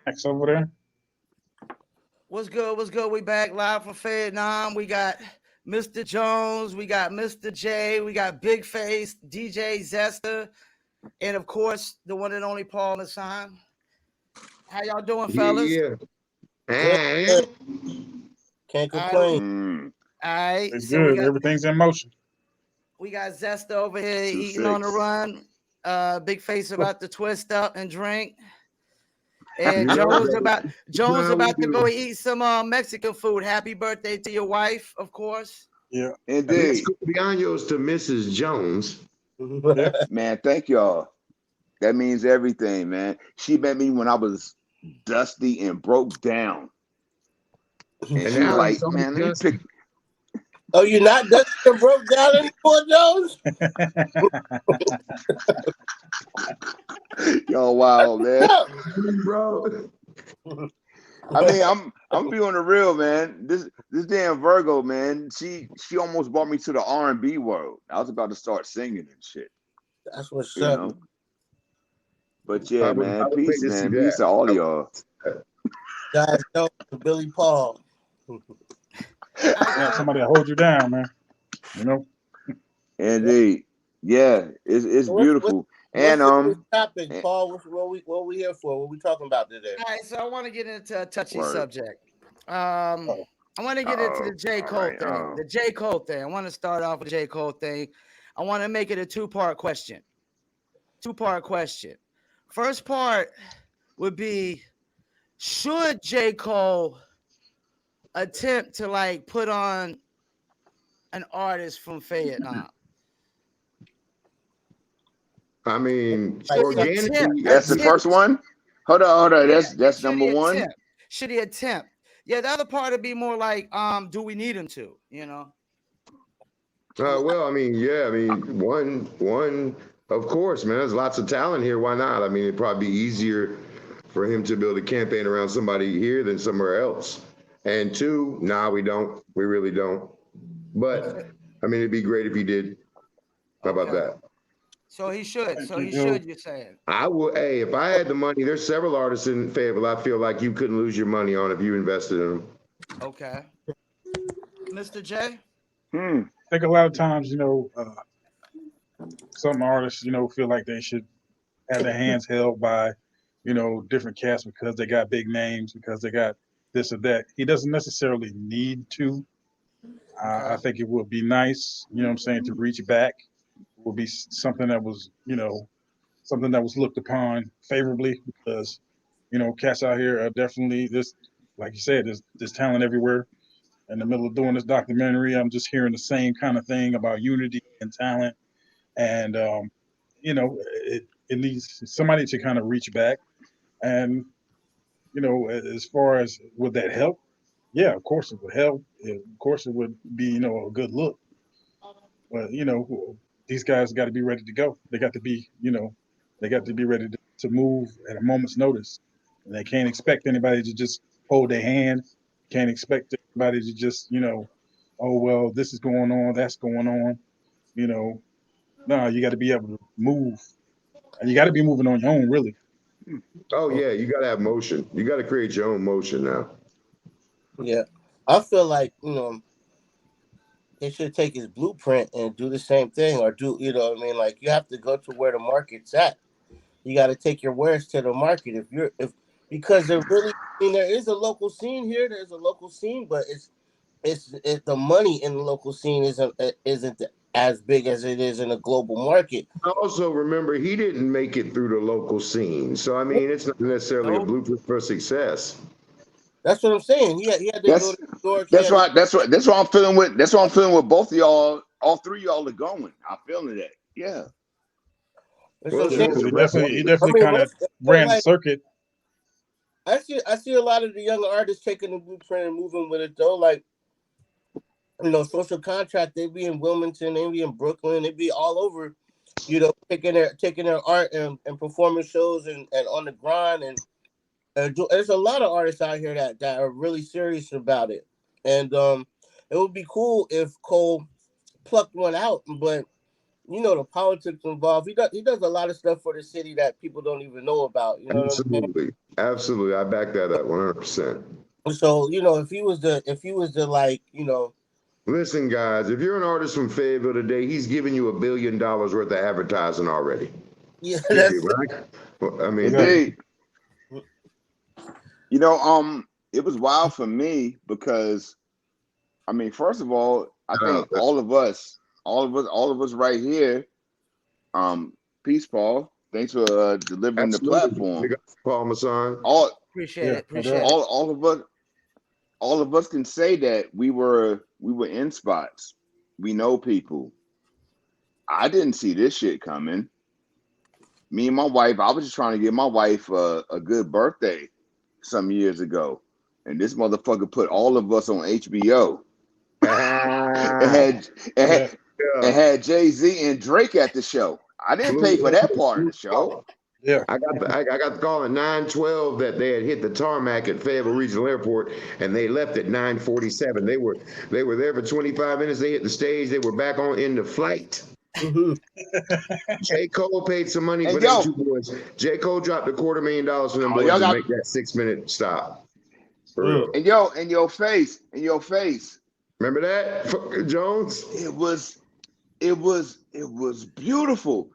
Max over there. What's good? What's good? We back live from Fayettenam. We got Mr. Jones, we got Mr. J, we got Big Face, DJ Zester, and of course the one and only Paul Hassan. How y'all doing, fellas? Yeah. Good. Eh, Can't All right, complain. all right. It's So we good. got Everything's in motion. Zester over here Two eating on the six. run. Big Face about to twist up and drink. You And know, Jones brother, about you know how we to do. go eat some Mexican food. Happy birthday to your wife, of course. Yeah. And let's Indeed. go beyond to Mrs. Jones. Yeah. Man, thank y'all. That means everything, man. She met me when I was dusty and broke down. And And she was now he's like, only man, let me just pick. Oh, you're not Dustin broke down anymore, Jones? Yo, wow, man. bro. I mean, I'm being the real, man. This damn Virgo, man. She almost brought me to the R&B world. I was about to start singing and shit, That's what's you up. know. But yeah, I man, would pay peace, to see man. Peace to that. all of y'all. Guys, Jones and Billy Paul. Yeah, somebody to hold you down, man. You know. Indeed. Yeah, it's What's beautiful. what's And today's topic, eh, Paul? What we here for? What we talking about today? All right, so I want to get into a touchy word. subject. I want to get into the J. All Cole right. thing. The J. Cole thing. I want to start off with the J. Cole thing. I want to make it a two-part question. Two-part question. First part would be, should J. Cole attempt to like put on an artist from Fayettenam? I mean, Should he organically, attempt? That's the first one. Hold on. Yeah. That's Should number he one. attempt? Should he attempt? Yeah, the other part would be more like, do we need him to? You know? well, I mean, yeah, I mean, one, of course, man. There's lots of talent here. Why not? I mean, it'd probably be easier for him to build a campaign around somebody here than somewhere else. And two, nah, we don't. We really don't. But I mean, it'd be great if he did. How about Okay. that? So he should. Thank So you, he Joe. should. You're saying? I would. Hey, if I had the money, there's several artists in Fayetteville. I feel like you couldn't lose your money on if you invested in them. Okay. Mr. J. Hmm. I think a lot of times, some artists, feel like they should have their hands held by, different cats because they got big names, because they got this or that. He doesn't necessarily need to. I think it would be nice, what I'm saying, to reach back. It would be something that was, something that was looked upon favorably because, cats out here are definitely this, like you said, there's talent everywhere. In the middle of doing this documentary, I'm just hearing the same kind of thing about unity and talent. And, it needs somebody to kind of reach back. And, as far as would that help? Yeah, of course it would help. Of course it would be, a good look. But, these guys got to be ready to go. They got to be, they got to be ready to move at a moment's notice. And they can't expect anybody to just hold their hand. Can't expect everybody to just, oh, well, this is going on, that's going on. No, you got to be able to move. And you got to be moving on your own, really. Oh yeah, you got to have motion. You got to create your own motion now. Yeah, I feel like they should take his blueprint and do the same thing, or do what I mean? Like you have to go to where the market's at. You got to take your wares to the market. Because there really, there is a local scene here. There's a local scene, but it's the money in the local scene isn't as big as it is in a global market. Also, remember he didn't make it through the local scene, so I mean it's not necessarily a Nope. blueprint for success. That's what I'm saying. He had to go That's to New York. that's what I'm feeling with. That's what I'm feeling with both of y'all. All three of y'all are going. I'm feeling that. Yeah. That's Well, what I'm so saying. Yeah, does because the he rest of definitely, he it. definitely kind of ran the circuit. I see a lot of the younger artists taking the blueprint and moving with it though. Like social contract, they be in Wilmington, they be in Brooklyn, they be all over, taking their art and performing shows and on the grind and there's a lot of artists out here that are really serious about it. And it would be cool if Cole plucked one out, but the politics involved. He does a lot of stuff for the city that people don't even know about. You know what I'm saying? Absolutely. I back that up 100%. So if he was the like Listen, guys, if you're an artist from Fayetteville today, he's giving you $1 billion worth of advertising already. yeah, that's I mean, Indeed. It was wild for me because, I mean, first of all, I think all of us right here, peace, Paul. Thanks for delivering the platform. Paul Masson. Appreciate it. All of us can say that we were in spots. We know people. I didn't see this shit coming. Me and my wife, I was just trying to give my wife a good birthday some years ago, and this motherfucker put all of us on HBO. It had Jay-Z and Drake at the show. I didn't pay for that part of the show. Yeah, I got the call at 9:12 that they had hit the tarmac at Fayetteville Regional Airport, and they left at 9:47. They were there for 25 minutes. They hit the stage. They were back in the flight. J. Cole paid some money for them two boys. J. Cole dropped $250,000 for them boys to make that 6-minute stop. For real. And your face. Remember that, Jones? It was beautiful.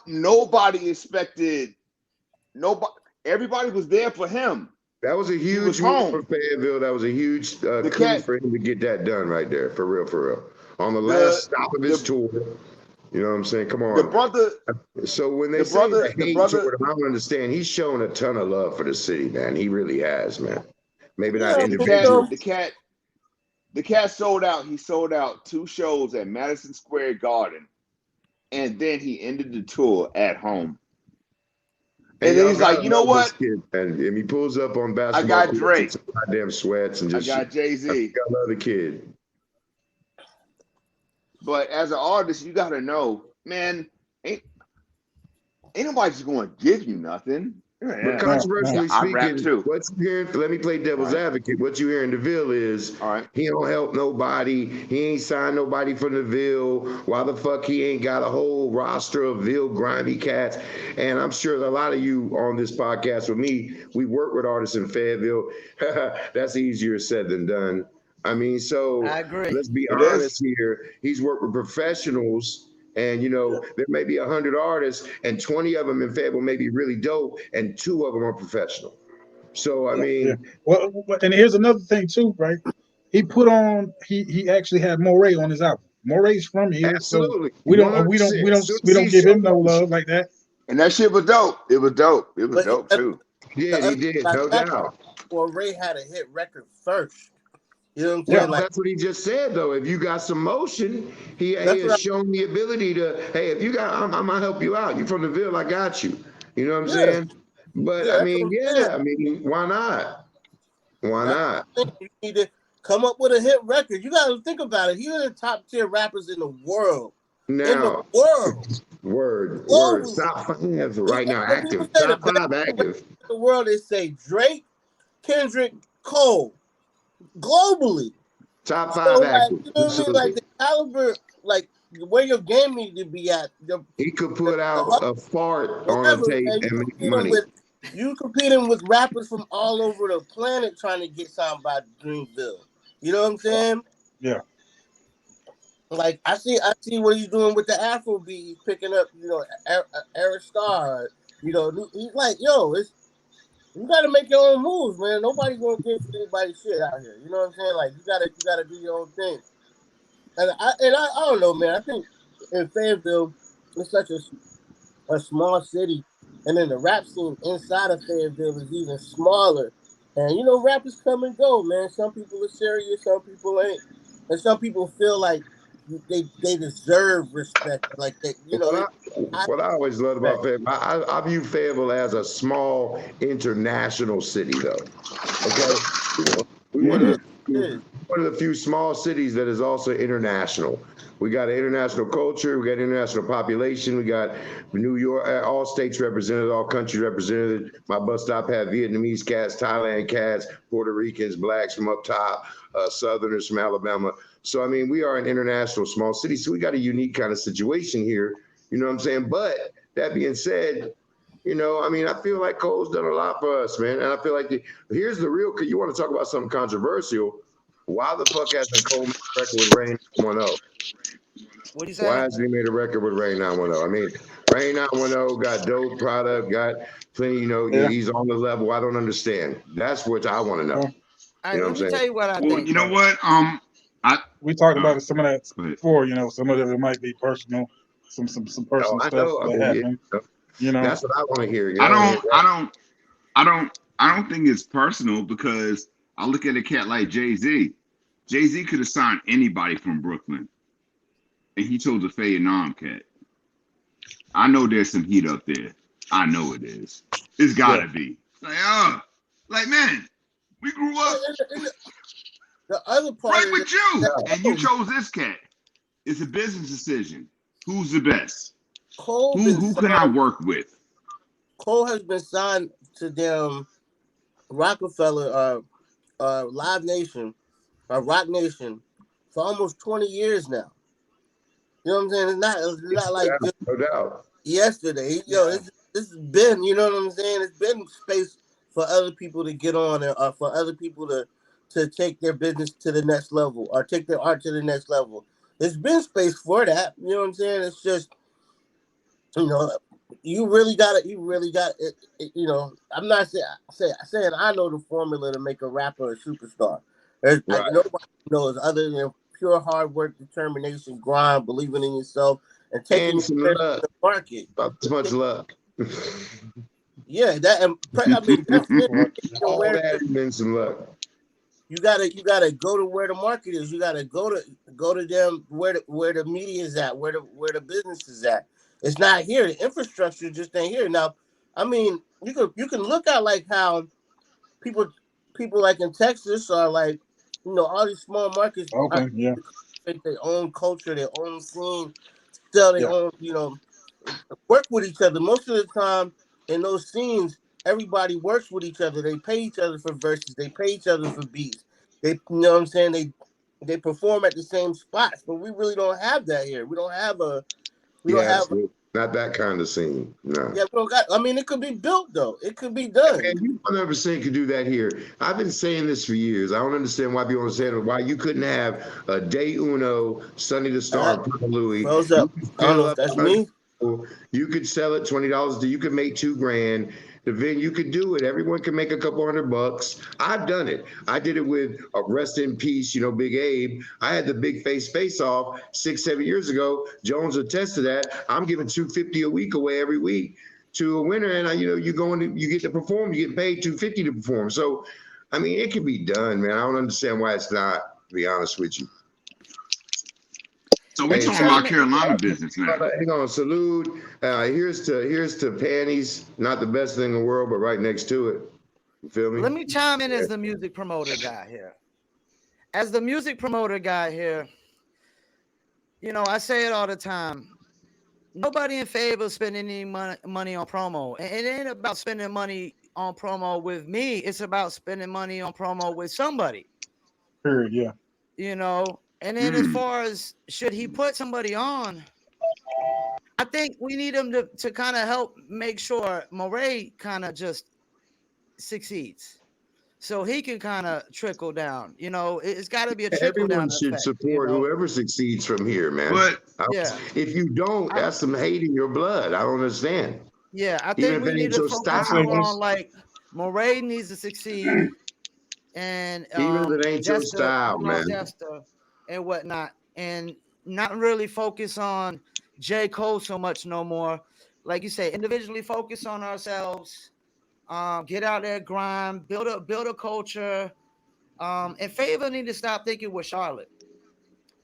Nobody expected. Everybody was there for him. That was a huge move for Fayetteville. That was a huge coup for him to get that done right there. For real. On the last stop of his tour. You know what I'm saying? Come on. The brother. So when they say the hate toward him, I don't understand. He's shown a ton of love for the city, man. He really has, man. Maybe not individually. The cat sold out. He sold out 2 shows at Madison Square Garden. And then he ended the tour at home. And then he's like, you know what? And he pulls up on basketball. I got Drake. Goddamn sweats and just. I got Jay-Z. I love the kid. But as an artist, you got to know, man, ain't nobody just going to give you nothing. But controversially speaking, what you hearing? Let me play devil's advocate. What you hear in the Ville is he don't help nobody. He ain't signed nobody from the Ville. Why the fuck he ain't got a whole roster of Ville grimy cats? And I'm sure a lot of you on this podcast with me, we work with artists in Fayetteville. That's easier said than done. I mean, so I agree. Let's be honest here. He's worked with professionals. And, there may be 100 artists and 20 of them in Fayetteville may be really dope and 2 of them are professional. So, I mean. Yeah. Well, and here's another thing too, right? He put on, he actually had Moray on his album. Moray's from here. Absolutely. So we don't give him no love like that. And that shit was dope. It was dope. It was dope too. Yeah, he did, no doubt. Moray had a hit record first. You know what I'm saying? Well, that's what he just said, though. If you got some motion, he has shown the ability to, hey, if you got, I'm going to help you out. You from the Ville, I got you. You know what I'm saying? But, I mean, why not? Why not? You need to come up with a hit record. You got to think about it. He's one of the top 10 rappers in the world. Now, word. Top 5 right now, active. Top 5 active. In the world, they say Drake, Kendrick, Cole. Globally, top 5 active. You know what I mean? Like the caliber, like where your game need to be at. He could put out a fart on a tape and make money. You competing with rappers from all over the planet trying to get signed by Dreamville. You know what I'm saying? Yeah. Like I see what he's doing with the Afrobeat. He's picking up, Hare Star. He's like, you gotta make your own moves, man. Nobody's gonna give anybody shit out here. You know what I'm saying? Like you gotta do your own thing. And I don't know, man. I think in Fayetteville, it's such a small city, and then the rap scene inside of Fayetteville is even smaller. And rappers come and go, man. Some people are serious, some people ain't, and some people feel like they deserve respect, like that. What I always loved about Fayetteville, I view Fayetteville as a small international city, though. Okay, one of the few small cities that is also international. We got an international culture. We got international population. We got New York, all states represented, all countries represented. My bus stop had Vietnamese cats, Thailand cats, Puerto Ricans, blacks from up top, Southerners from Alabama. So, I mean, we are an international small city. So we got a unique kind of situation here. You know what I'm saying? But that being said, you know, I mean, I feel like Cole's done a lot for us, man. And I feel like here's the real, you want to talk about something controversial. Why the fuck hasn't Cole made a record with Rain 910? What do you say? Why hasn't he made a record with Rain 910? I mean, Rain 910 got dope product, got plenty, you know, Yeah. he's on the level. I don't understand. That's what I want to know. All right, You know let what me I'm tell saying? you what I Well, think. you know though. what? We talked about some of that Go ahead. before. You know, some of it might be personal, some Oh, personal I stuff know. I that mean, happened. yeah. You know, That's what I want to hear. You I know what I mean? don't think it's personal because I look at a cat like Jay-Z. Jay-Z could have signed anybody from Brooklyn, and he chose a Fayettenam cat. I know there's some heat up there. I know it is. It's gotta be. Like man, we grew up And the other part right of with you, Yeah. and you chose this cat. It's a business decision. Who's the best? Cole Who can I work with? Cole has been signed to them Rockefeller Live Nation Rock Nation for almost 20 years now. You know what I'm saying? It's not like just No doubt. yesterday. Yo, Yeah. this has been, you know what I'm saying? It's been space for other people to get on or for other people to take their business to the next level or take their art to the next level. There's been space for that. You know what I'm saying? It's just, you know, you really got it. You know, I'm not saying I know the formula to make a rapper a superstar. Right. Nobody knows other than pure hard work, determination, grind, believing in yourself, and taking And some it to luck. the market. About as much luck. Yeah, that and I mean definitely All where that and then some luck. you gotta go to where the market is. You gotta go to them where the media is at, where the business is at. It's not here. The infrastructure just ain't here. Now, I mean, you can look at like how people like in Texas are like, you know, all these small markets okay, yeah, create their own culture, their own scene, sell their yeah. own, you know, work with each other. Most of the time in those scenes, everybody works with each other. They pay each other for verses. They pay each other for beats. They, you know what I'm saying? They perform at the same spots, but we really don't have that here. We don't have Not that kind of scene. No. yeah, we don't got. I mean, it could be built though. It could be done. Man, you 100% could do that here. I've been saying this for years. I don't understand why people don't say it. Why you couldn't have a Day Uno, Sunny the Star, Papa Louie. Froze up. I don't know if that's me. You could sell it $20. You could make $2,000. The venue, you could do it. Everyone can make a couple $100. I've done it. I did it with Rest in Peace, you know, Big Abe. I had the Big Face Off 6-7 years ago. Jones attest to that. I'm giving $250 a week away every week to a winner, and you know, you get to perform. You get paid $250 to perform. So, I mean, it can be done, man. I don't understand why it's not. To be honest with you. So we Hey, talking about Carolina business now. Hang on, salute. Here's to panties. Not the best thing in the world, but right next to it. You feel me? Let me chime in as the music promoter guy here. As the music promoter guy here, you know, I say it all the time. Nobody in favor of spending any money on promo. And it ain't about spending money on promo with me. It's about spending money on promo with somebody. Period. Yeah. You know, and then as far as should he put somebody on, I think we need him to kind of help make sure Moray kind of just succeeds. So he can kind of trickle down. You know, it's got to be a trickle down Everyone should effect, support whoever succeeds from here, man. But yeah, if you don't, that's some hate in your blood. I don't understand. yeah, I Even think if we it need ain't to your focus style. more on like Moray needs to succeed, and Even if it ain't your style, man. Zester and whatnot, and not really focus on J. Cole so much no more. Like you say, individually focus on ourselves. Get out there, grind, build a culture. And Favor need to stop thinking with Charlotte.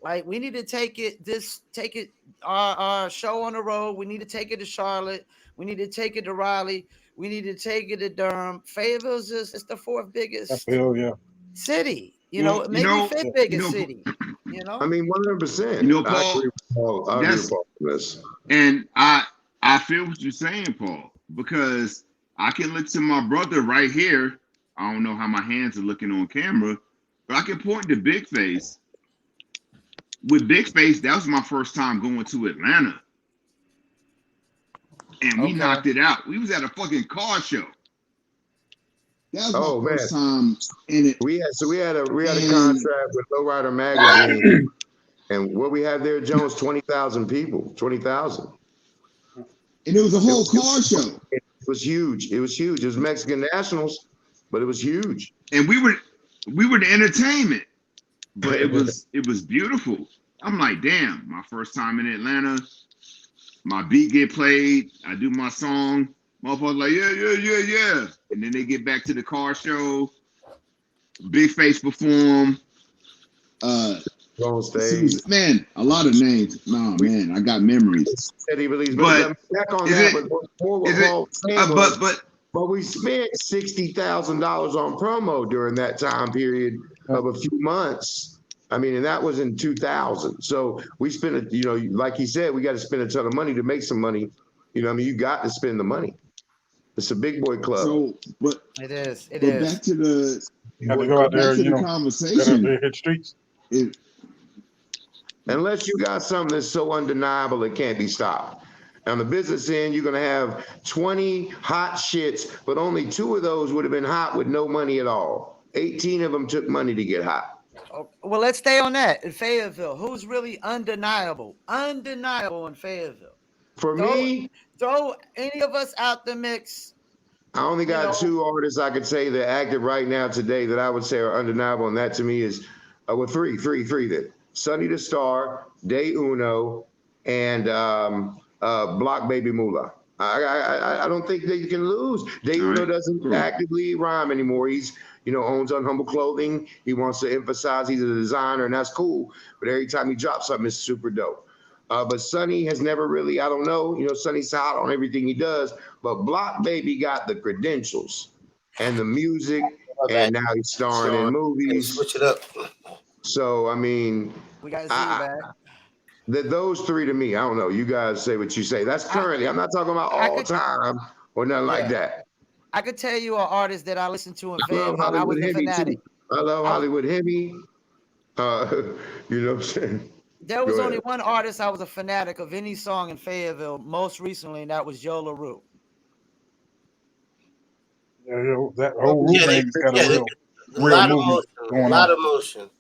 Like we need to take it our show on the road. We need to take it to Charlotte. We need to take it to Raleigh. We need to take it to Durham. Fayetteville's it's the fourth I biggest feel, yeah. city. You well, know, maybe fifth biggest city. You know. I mean, 100%. You know, I Paul, agree with Paul. I agree that's with Paul on this. and I feel what you're saying, Paul, because I can look to my brother right here. I don't know how my hands are looking on camera, but I can point to Big Face. With Big Face, that was my first time going to Atlanta. And we Okay. knocked it out. We was at a fucking car show. That was Oh, my man. first time in it. We had a And- contract with Lowrider Magazine, and what we had there, Jones, 20,000 people, 20,000. And it was a whole car show. It was huge. It was huge. It was Mexican Nationals, but it was huge. And we were the entertainment. But it was beautiful. I'm like, damn, my first time in Atlanta. My beat get played. I do my song. Motherfuckers like, yeah. And then they get back to the car show. Big Face perform. On stage. Man, a lot of names. No, man, I got memories. Eddie Belize, But back on is that, it- but more what is it- Paul was saying was, but but we spent $60,000 on promo during that time period of a few months. I mean, and that was in 2000. So we spent, like he said, we got to spend a ton of money to make some money. I mean, you got to spend the money. It's a big boy club. so but It is. It but is. back to the You got to go out there, back to the get out conversation. there, hit streets. Unless you got something that's so undeniable it can't be stopped. On the business end, you're going to have 20 hot shits, but only 2 of those would have been hot with no money at all. 18 of them took money to get hot. Oh, well, let's stay on that. In Fayetteville, who's really undeniable? Undeniable in Fayetteville. For me, Throw any of us out the mix. I only got 2 artists I could say that active right now today that I would say are undeniable, and that to me is, three then. Sonny the Star, Day Uno, and Block Baby Moolah. I don't think that you can lose. Day Uno doesn't actively rhyme anymore. He's owns Unhumble Clothing. He wants to emphasize he's a designer, and that's cool. But every time he drops something, it's super dope. But Sonny has never really, I don't know, Sonny's hot on everything he does, but Block Baby got the credentials and the music, and now he's starring in movies. Switch it up. So, I mean, We got to see you back. those 3 to me, I don't know. You guys say what you say. That's currently, I'm not talking about all time or nothing like that. I could tell you an artist that I listened to in I love Fayetteville. I was Hollywood a Hemi fanatic. too. I love Hollywood Hemi. You know what I'm saying? There was Go only ahead. one artist I was a fanatic of any song in Fayetteville most recently, and that was Yo La Rue. Yeah, that whole roof thing got a real movie going a lot on. of motion.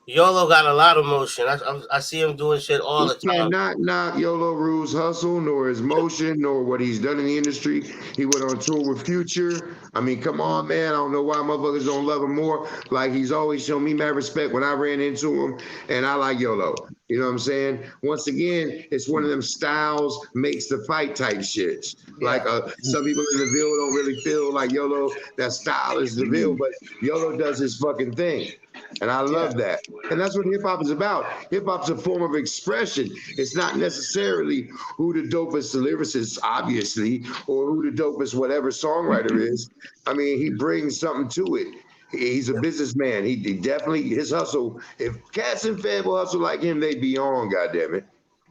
YOLO got a lot of motion. I see him doing shit all the time. Cannot knock YOLO Rule's hustle, nor his motion, nor what he's done in the industry. He went on tour with Future. I mean, come on, man. I don't know why motherfuckers don't love him more. Like, he's always shown me mad respect when I ran into him, and I like YOLO. You know what I'm saying? Once again, it's one of them styles makes the fight type shits. Like, some people in the Ville don't really feel like YOLO, that style is the Ville, but YOLO does his fucking thing. And I love that. And that's what hip hop is about. Hip hop's a form of expression. It's not necessarily who the dopest lyricist, obviously, or who the dopest whatever songwriter is. I mean, he brings something to it. He's a businessman. He definitely, his hustle, if cats in Fayetteville hustle like him, they'd be on, goddammit.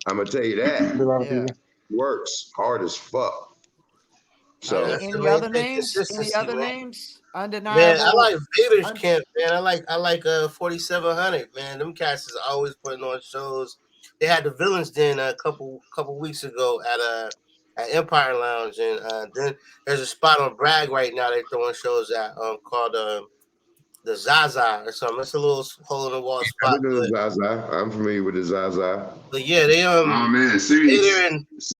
I'm going to tell you that. Works hard as fuck. So any other names? Any other names? Undeniable. Man, I like Vader's Camp, man. I like 4700, man. Them cats is always putting on shows. They had the Villains Den a couple weeks ago at Empire Lounge, and then there's a spot on Bragg right now they're throwing shows at called the Zaza or something. It's a little hole in the wall spot. I'm familiar with the Zaza. But yeah, they oh man, serious.